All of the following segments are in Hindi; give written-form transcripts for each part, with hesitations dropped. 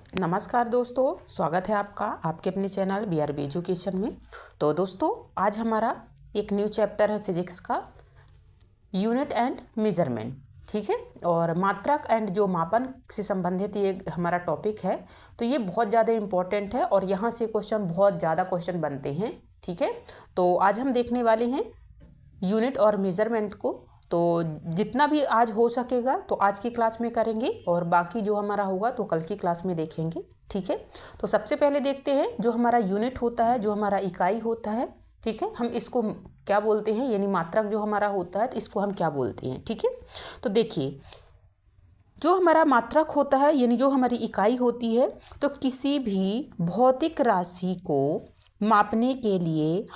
नमस्कार दोस्तों, स्वागत है आपका आपके अपने चैनल BRB एजुकेशन में। तो दोस्तों, आज हमारा एक न्यू चैप्टर है फिजिक्स का, यूनिट एंड मेजरमेंट। ठीक है, और मात्रक एंड जो मापन से संबंधित ये हमारा टॉपिक है। तो ये बहुत ज़्यादा इम्पोर्टेंट है और यहाँ से बहुत ज़्यादा क्वेश्चन बनते हैं। ठीक है, तो आज हम देखने वाले हैं यूनिट और मेजरमेंट को। तो जितना भी आज हो सकेगा तो आज की क्लास में करेंगे और बाकी जो हमारा होगा तो कल की क्लास में देखेंगे। ठीक है, तो सबसे पहले देखते हैं जो हमारा यूनिट होता है, जो हमारा इकाई होता है। ठीक है, हम इसको क्या बोलते हैं, यानी मात्रक जो हमारा होता है तो इसको हम क्या बोलते हैं। ठीक है, तो देखिए, जो हमारा मात्रक होता है यानी जो हमारी इकाई होती है, तो किसी भी भौतिक राशि को मापने के लिए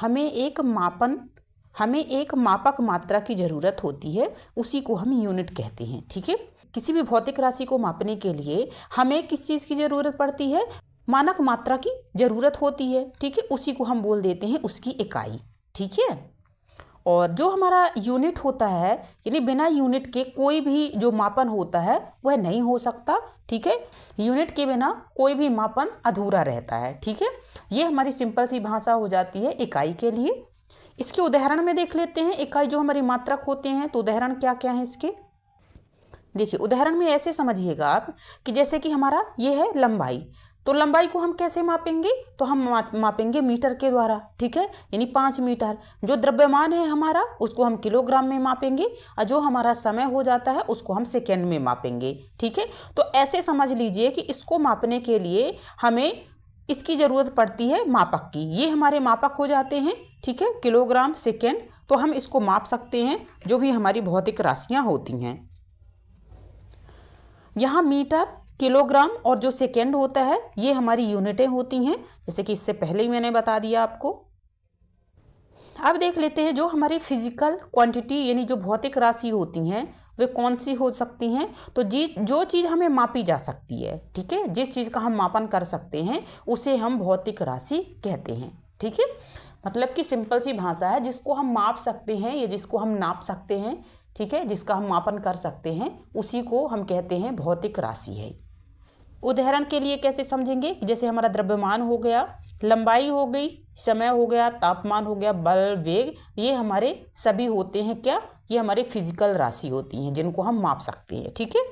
हमें एक मापक मात्रा की ज़रूरत होती है, उसी को हम यूनिट कहते हैं। ठीक है, किसी भी भौतिक राशि को मापने के लिए हमें किस चीज़ की ज़रूरत पड़ती है, मानक मात्रा की ज़रूरत होती है। ठीक है, उसी को हम बोल देते हैं उसकी इकाई। ठीक है, और जो हमारा यूनिट होता है यानी बिना यूनिट के कोई भी जो मापन होता है वह नहीं हो सकता। ठीक है, यूनिट के बिना कोई भी मापन अधूरा रहता है। ठीक है, ये हमारी सिंपल सी भाषा हो जाती है इकाई के लिए। इसके उदाहरण में देख लेते हैं इकाई जो हमारी मात्रक होते हैं, तो उदाहरण क्या क्या है इसके। देखिए, उदाहरण में ऐसे समझिएगा आप कि जैसे कि हमारा ये है लंबाई, तो लंबाई को हम कैसे मापेंगे, तो हम मापेंगे मीटर के द्वारा। ठीक है, यानी 5 मीटर। जो द्रव्यमान है हमारा उसको हम किलोग्राम में मापेंगे और जो हमारा समय हो जाता है उसको हम सेकेंड में मापेंगे। ठीक है, तो ऐसे समझ लीजिए कि इसको मापने के लिए हमें इसकी ज़रूरत पड़ती है मापक की। ये हमारे मापक हो जाते हैं। ठीक है, किलोग्राम, सेकेंड, तो हम इसको माप सकते हैं जो भी हमारी भौतिक राशियां होती हैं। यहाँ मीटर, किलोग्राम और जो सेकेंड होता है ये हमारी यूनिटें होती हैं, जैसे कि इससे पहले ही मैंने बता दिया आपको। अब देख लेते हैं जो हमारी फिजिकल क्वांटिटी यानी जो भौतिक राशि होती हैं वे कौन सी हो सकती हैं। तो जो चीज़ हमें मापी जा सकती है, ठीक है, जिस चीज़ का हम मापन कर सकते हैं उसे हम भौतिक राशि कहते हैं। ठीक है, मतलब कि सिंपल सी भाषा है, जिसको हम माप सकते हैं या जिसको हम नाप सकते हैं। ठीक है, जिसका हम मापन कर सकते हैं उसी को हम कहते हैं भौतिक राशि है। उदाहरण के लिए कैसे समझेंगे, जैसे हमारा द्रव्यमान हो गया, लंबाई हो गई, समय हो गया, तापमान हो गया, बल, वेग, ये हमारे सभी होते हैं क्या, ये हमारे फिजिकल राशि होती हैं जिनको हम माप सकते हैं। ठीक है,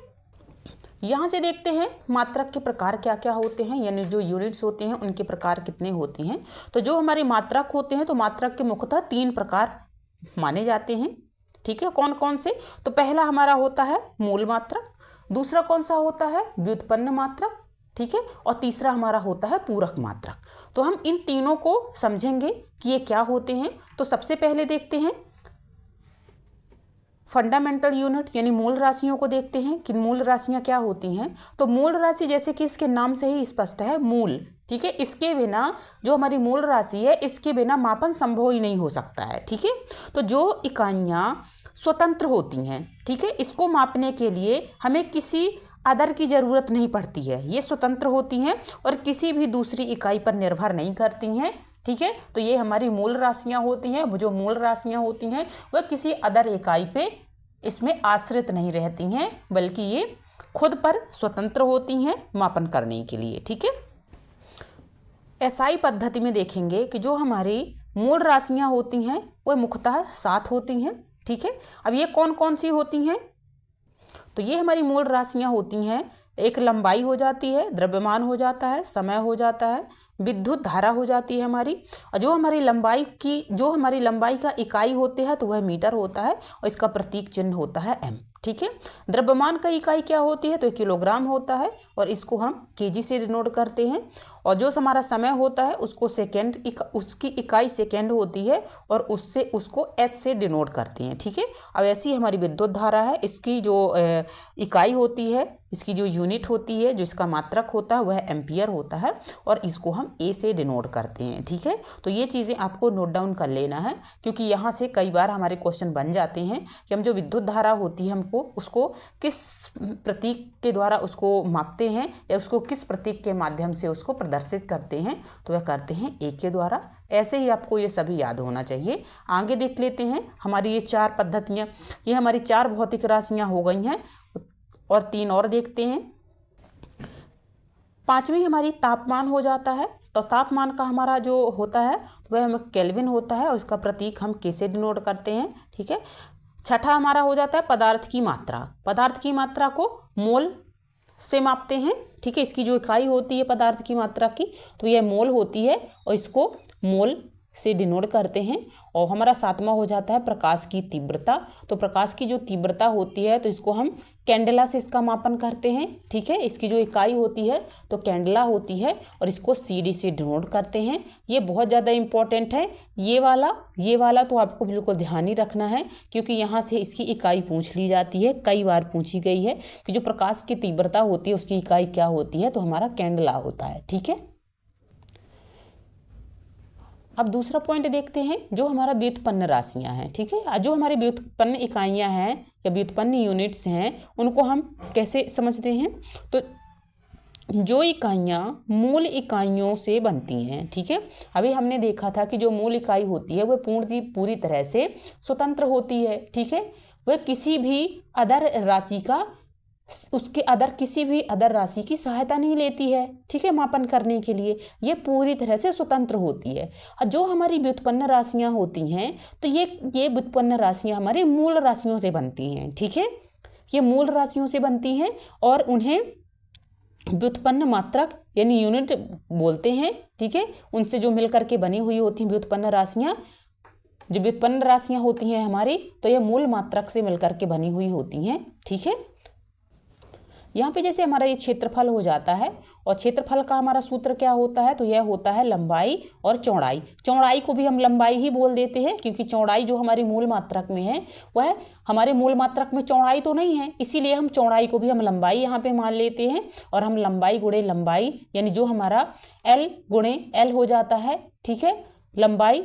यहाँ से देखते हैं मात्रक के प्रकार क्या क्या होते हैं, यानी जो यूनिट्स होते हैं उनके प्रकार कितने होते हैं। तो जो हमारे मात्रक होते हैं तो मात्रक के मुख्यतः 3 प्रकार माने जाते हैं। ठीक है, कौन कौन से, तो पहला हमारा होता है मूल मात्रक, दूसरा कौन सा होता है व्युत्पन्न मात्रक। ठीक है, और तीसरा हमारा होता है पूरक मात्रक। तो हम इन तीनों को समझेंगे कि ये क्या होते हैं। तो सबसे पहले देखते हैं फंडामेंटल यूनिट यानी मूल राशियों को देखते हैं कि मूल राशियां क्या होती हैं। तो मूल राशि जैसे कि इसके नाम से ही स्पष्ट है, मूल। ठीक है, इसके बिना जो हमारी मूल राशि है इसके बिना मापन संभव ही नहीं हो सकता है। ठीक है, तो जो इकाइयां स्वतंत्र होती हैं, ठीक है, इसको मापने के लिए हमें किसी अदर की ज़रूरत नहीं पड़ती है। ये स्वतंत्र होती हैं और किसी भी दूसरी इकाई पर निर्भर नहीं करती हैं। ठीक है, तो ये हमारी मूल राशियां होती हैं। वो जो मूल राशियां होती हैं वह किसी अदर इकाई पे इसमें आश्रित नहीं रहती हैं, बल्कि ये खुद पर स्वतंत्र होती हैं मापन करने के लिए। ठीक है, एसआई पद्धति में देखेंगे कि जो हमारी मूल राशियां होती हैं वह मुख्यतः 7 होती हैं। ठीक है, अब ये कौन कौन सी होती हैं, तो ये हमारी मूल राशियां होती हैं, एक लंबाई हो जाती है, द्रव्यमान हो जाता है, समय हो जाता है, विद्युत धारा हो जाती है हमारी, और जो हमारी लंबाई का इकाई होते हैं तो वह मीटर होता है और इसका प्रतीक चिन्ह होता है m। ठीक है, द्रव्यमान का इकाई क्या होती है, तो किलोग्राम होता है और इसको हम केजी से डिनोट करते हैं। और जो हमारा समय होता है उसको उसकी इकाई सेकेंड होती है और उसको एस से डिनोट करते हैं। ठीक है, अब ऐसी हमारी विद्युत धारा है, इसकी जो इकाई होती है, इसकी जो यूनिट होती है, जो इसका मात्रक होता है वह एम्पियर होता है और इसको हम ए से डिनोट करते हैं। ठीक है, तो ये चीज़ें आपको नोट डाउन कर लेना है, क्योंकि यहाँ से कई बार हमारे क्वेश्चन बन जाते हैं कि हम जो विद्युत धारा होती है हमको उसको किस प्रतीक के द्वारा उसको मापते हैं या उसको किस प्रतीक के माध्यम से उसको प्रदर्शित करते हैं, तो वह करते हैं ए के द्वारा। ऐसे ही आपको ये सभी याद होना चाहिए। आगे देख लेते हैं हमारी ये 4 पद्धतियाँ, ये हमारी 4 भौतिक राशियाँ हो गई हैं और 3 और देखते हैं। पांचवी हमारी तापमान हो जाता है। तो तापमान का हमारा जो होता है तो वह हमें केल्विन होता है और इसका प्रतीक हम के से डिनोट करते हैं, ठीक है। छठा हमारा हो जाता है पदार्थ की मात्रा। पदार्थ की मात्रा को मोल से मापते हैं, ठीक है। इसकी जो इकाई होती है पदार्थ की मात्रा की तो यह मोल होती है और इसको मोल से डिनोट करते हैं। और हमारा सातवां हो जाता है प्रकाश की तीव्रता। तो प्रकाश की जो तीव्रता होती है तो इसको हम कैंडेला से इसका मापन करते हैं, ठीक है। इसकी जो इकाई होती है तो कैंडेला होती है और इसको सीडी से डिनोट करते हैं। ये बहुत ज़्यादा इंपॉर्टेंट है। ये वाला तो आपको बिल्कुल ध्यान ही रखना है, क्योंकि यहाँ से इसकी इकाई पूछ ली जाती है, कई बार पूछी गई है कि जो प्रकाश की तीव्रता होती है उसकी इकाई क्या होती है, तो हमारा कैंडेला होता है, ठीक है। अब दूसरा पॉइंट देखते हैं, जो हमारा व्युत्पन्न राशियां हैं, ठीक है। जो हमारी व्युत्पन्न इकाइयां हैं या व्युत्पन्न यूनिट्स हैं उनको हम कैसे समझते हैं। तो जो इकाइयां मूल इकाइयों से बनती हैं, ठीक है। अभी हमने देखा था कि जो मूल इकाई होती है वह पूरी तरह से स्वतंत्र होती है, ठीक है। वह किसी भी किसी भी अदर राशि की सहायता नहीं लेती है, ठीक है, मापन करने के लिए। ये पूरी तरह से स्वतंत्र होती है। और जो हमारी व्युत्पन्न राशियां होती हैं तो ये व्युत्पन्न राशियां हमारी मूल राशियों से बनती हैं, ठीक है। ये मूल राशियों से बनती हैं और उन्हें व्युत्पन्न मात्रक यानी यूनिट बोलते हैं, ठीक है। उनसे जो मिलकर के बनी हुई होती हैं व्युत्पन्न राशियां, जो व्युत्पन्न राशियां होती हैं हमारी, तो यह मूल मात्रक से मिलकर के बनी हुई होती हैं, ठीक है। यहाँ पे जैसे हमारा ये क्षेत्रफल हो जाता है और क्षेत्रफल का हमारा सूत्र क्या होता है, तो यह होता है लंबाई और चौड़ाई। चौड़ाई को भी हम लंबाई ही बोल देते हैं, क्योंकि चौड़ाई जो हमारी मूल मात्रक में है वह हमारे मूल मात्रक में चौड़ाई तो नहीं है, इसीलिए हम चौड़ाई को भी हम लंबाई यहाँ पे मान लेते हैं। और हम लंबाई गुणे लंबाई यानी जो हमारा L गुणे L हो जाता है, ठीक है, लंबाई।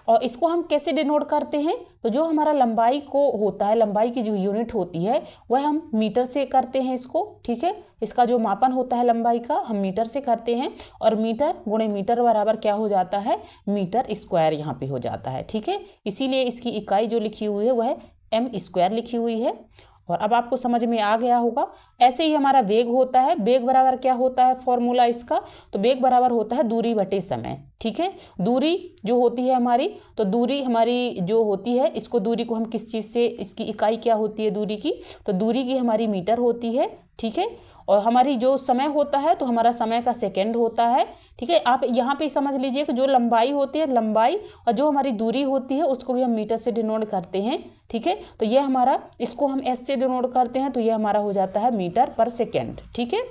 और इसको हम कैसे डिनोट करते हैं, तो जो हमारा लंबाई को होता है, लंबाई की जो यूनिट होती है वह हम मीटर से करते हैं इसको, ठीक है। इसका जो मापन होता है लंबाई का हम मीटर से करते हैं और मीटर गुणे मीटर बराबर क्या हो जाता है, मीटर स्क्वायर यहाँ पे हो जाता है, ठीक है। इसीलिए इसकी इकाई जो लिखी हुई है वह m² लिखी हुई है। और अब आपको समझ में आ गया होगा। ऐसे ही हमारा वेग होता है। वेग बराबर क्या होता है फॉर्मूला इसका, तो वेग बराबर होता है दूरी बटे समय, ठीक है। दूरी जो होती है हमारी, तो दूरी हमारी जो होती है, इसको दूरी को हम किस चीज़ से, इसकी इकाई क्या होती है दूरी की, तो दूरी की हमारी मीटर होती है, ठीक है। और हमारी जो समय होता है तो हमारा समय का सेकंड होता है, ठीक है। आप यहाँ पे समझ लीजिए कि जो लंबाई होती है लंबाई और जो हमारी दूरी होती है उसको भी हम मीटर से डिनोट करते हैं, ठीक है। तो ये हमारा, इसको हम S से डिनोट करते हैं तो ये हमारा हो जाता है मीटर पर सेकेंड, ठीक है।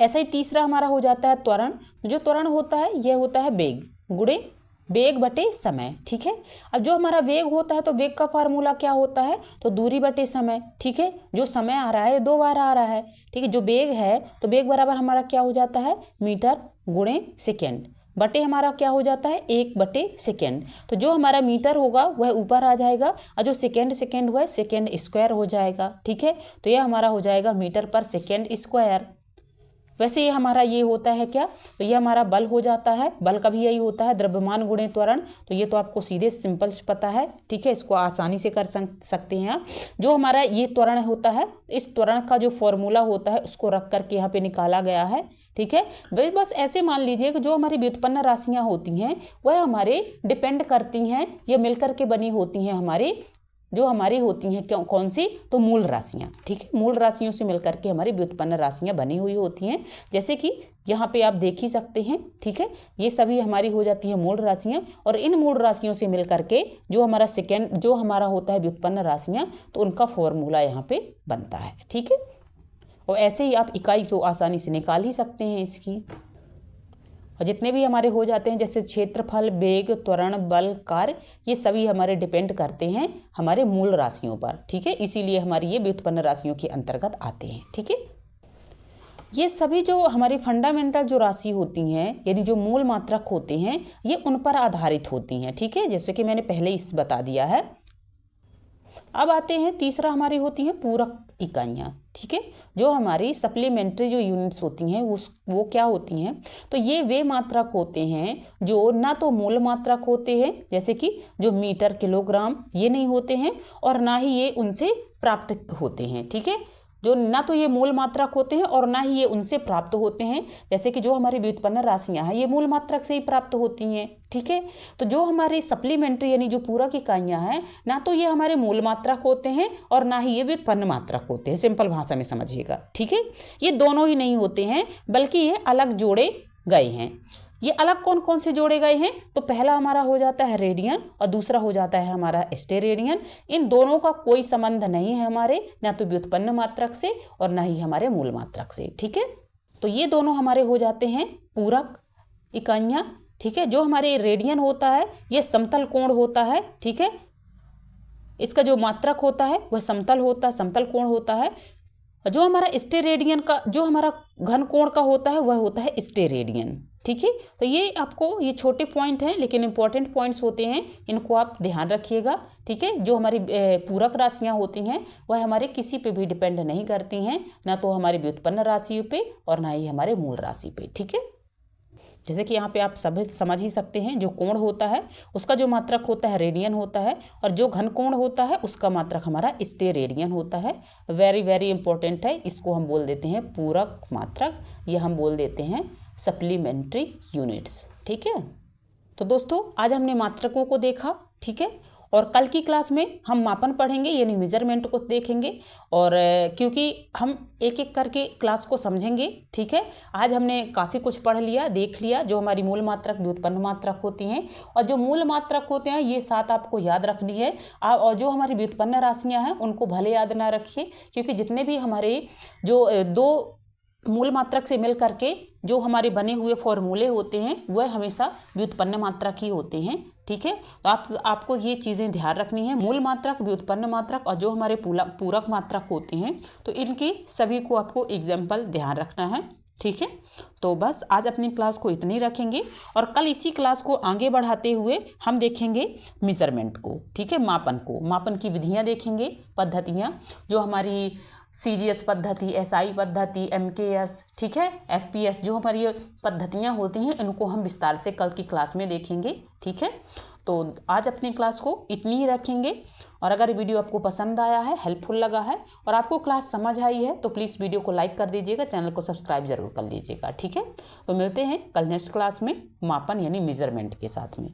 ऐसा ही तीसरा हमारा हो जाता है त्वरण। जो त्वरण होता है यह होता है वेग गुणे वेग बटे समय, ठीक है। अब जो हमारा वेग होता है तो वेग का फार्मूला क्या होता है, तो दूरी बटे समय, ठीक है। जो समय आ रहा है 2 बार आ रहा है, ठीक है। जो वेग है तो वेग बराबर हमारा क्या हो जाता है, मीटर गुणे सेकेंड बटे हमारा क्या हो जाता है 1/सेकेंड। तो जो हमारा मीटर होगा वह ऊपर आ जाएगा और जो सेकेंड हुआ सेकेंड स्क्वायर हो जाएगा, ठीक है। तो यह हमारा हो जाएगा मीटर पर सेकेंड स्क्वायर। वैसे ये हमारा ये होता है क्या, तो ये हमारा बल हो जाता है। बल का भी यही होता है द्रव्यमान गुणे त्वरण। तो ये तो आपको सीधे सिंपल पता है, ठीक है। इसको आसानी से कर सकते हैं आप। जो हमारा ये त्वरण होता है, इस त्वरण का जो फॉर्मूला होता है उसको रख करके यहाँ पे निकाला गया है, ठीक है। वही बस ऐसे मान लीजिए कि जो हमारी व्युत्पन्न राशियाँ होती हैं वह हमारे डिपेंड करती हैं, ये मिलकर के बनी होती हैं हमारी, जो हमारी होती हैं कौन सी, तो मूल राशियाँ, ठीक है। मूल राशियों से मिलकर के हमारी व्युत्पन्न राशियाँ बनी हुई होती हैं, जैसे कि यहाँ पे आप देख ही सकते हैं, ठीक है। ये सभी हमारी हो जाती हैं मूल राशियाँ। और इन मूल राशियों से मिलकर के जो हमारा होता है व्युत्पन्न राशियाँ, तो उनका फॉर्मूला यहाँ पे बनता है, ठीक है। और ऐसे ही आप इकाई तो आसानी से निकाल ही सकते हैं इसकी। और जितने भी हमारे हो जाते हैं जैसे क्षेत्रफल, वेग, त्वरण, बल, कार्य, ये सभी हमारे डिपेंड करते हैं हमारे मूल राशियों पर, ठीक है। इसीलिए हमारी ये व्युत्पन्न राशियों के अंतर्गत आते हैं, ठीक है। ये सभी जो हमारी फंडामेंटल जो राशि होती हैं यानी जो मूल मात्रक होते हैं ये उन पर आधारित होती हैं, ठीक है, जैसे कि मैंने पहले इस बता दिया है। अब आते हैं तीसरा हमारी होती हैं पूरक इकाइयाँ, ठीक है। जो हमारी सप्लीमेंट्री जो यूनिट्स होती हैं वो क्या होती हैं, तो ये वे मात्रक होते हैं जो ना तो मूल मात्रक होते हैं, जैसे कि जो मीटर, किलोग्राम, ये नहीं होते हैं, और ना ही ये उनसे प्राप्त होते हैं, ठीक है। जो ना तो ये मूल मात्रक होते हैं और ना ही ये उनसे प्राप्त होते हैं। जैसे कि जो हमारी व्युत्पन्न राशियां हैं ये मूल मात्रक से ही प्राप्त होती हैं, ठीक है। तो जो हमारी सप्लीमेंट्री यानी जो पूरक इकाइयां हैं, ना तो ये हमारे मूल मात्रक होते हैं और ना ही ये व्युत्पन्न मात्रक होते हैं, सिंपल भाषा में समझिएगा, ठीक है। ये दोनों ही नहीं होते हैं, बल्कि ये अलग जोड़े गए हैं। ये अलग कौन कौन से जोड़े गए हैं? तो पहला हमारा हो जाता है रेडियन और दूसरा हो जाता है हमारा स्टेरेडियन। इन दोनों का कोई संबंध नहीं है हमारे, ना तो व्युत्पन्न मात्रक से और ना ही हमारे मूल मात्रक से, ठीक है। तो ये दोनों हमारे हो जाते हैं पूरक इकाइयां, ठीक है। जो हमारे रेडियन होता है ये समतल कोण होता है, ठीक है। इसका जो मात्रक होता है वह समतल कोण होता है। जो हमारा स्टेरेडियन का, जो हमारा घन कोण का होता है वह होता है स्टेरेडियन, ठीक है। तो ये आपको, ये छोटे पॉइंट हैं लेकिन इंपॉर्टेंट पॉइंट्स होते हैं, इनको आप ध्यान रखिएगा, ठीक है। जो हमारी पूरक राशियां होती हैं वह हमारे किसी पे भी डिपेंड नहीं करती हैं, ना तो हमारी व्युत्पन्न राशियों पे और ना ही हमारे मूल राशि पे, ठीक है। जैसे कि यहाँ पे आप सब समझ ही सकते हैं, जो कोण होता है उसका जो मात्रक होता है रेडियन होता है और जो घन कोण होता है उसका मात्रक हमारा स्टेरेडियन होता है। वेरी वेरी इंपॉर्टेंट है, इसको हम बोल देते हैं पूरक मात्रक या हम बोल देते हैं सप्लीमेंट्री यूनिट्स, ठीक है। तो दोस्तों आज हमने मात्रकों को देखा, ठीक है। और कल की क्लास में हम मापन पढ़ेंगे यानी मेजरमेंट को देखेंगे, और क्योंकि हम एक एक करके क्लास को समझेंगे, ठीक है। आज हमने काफ़ी कुछ पढ़ लिया, देख लिया, जो हमारी मूल मात्रक व्युत्पन्न मात्रक होती हैं, और जो मूल मात्रक होते हैं ये 7 आपको याद रखनी है। और जो हमारी व्युत्पन्न राशियाँ हैं उनको भले याद ना रखिए, क्योंकि जितने भी हमारे जो 2 मूल मात्रक से मिल करके जो हमारे बने हुए फॉर्मूले होते हैं वह हमेशा व्युत्पन्न मात्रक ही होते हैं, ठीक है। तो आपको ये चीज़ें ध्यान रखनी है, मूल मात्रक, व्युत्पन्न मात्रक और जो हमारे पूरक मात्रक होते हैं, तो इनकी सभी को आपको एग्जाम्पल ध्यान रखना है, ठीक है। तो बस आज अपनी क्लास को इतनी रखेंगे और कल इसी क्लास को आगे बढ़ाते हुए हम देखेंगे मेजरमेंट को, ठीक है, मापन को, मापन की विधियाँ देखेंगे, पद्धतियाँ, जो हमारी CGS पद्धति, SI पद्धति, MKS, ठीक है, FPS, जो हमारी ये पद्धतियाँ होती हैं इनको हम विस्तार से कल की क्लास में देखेंगे, ठीक है। तो आज अपनी क्लास को इतनी ही रखेंगे, और अगर वीडियो आपको पसंद आया है, हेल्पफुल लगा है और आपको क्लास समझ आई है तो प्लीज़ वीडियो को लाइक कर दीजिएगा, चैनल को सब्सक्राइब जरूर कर लीजिएगा, ठीक है। तो मिलते हैं कल नेक्स्ट क्लास में मापन यानी मेजरमेंट के साथ में।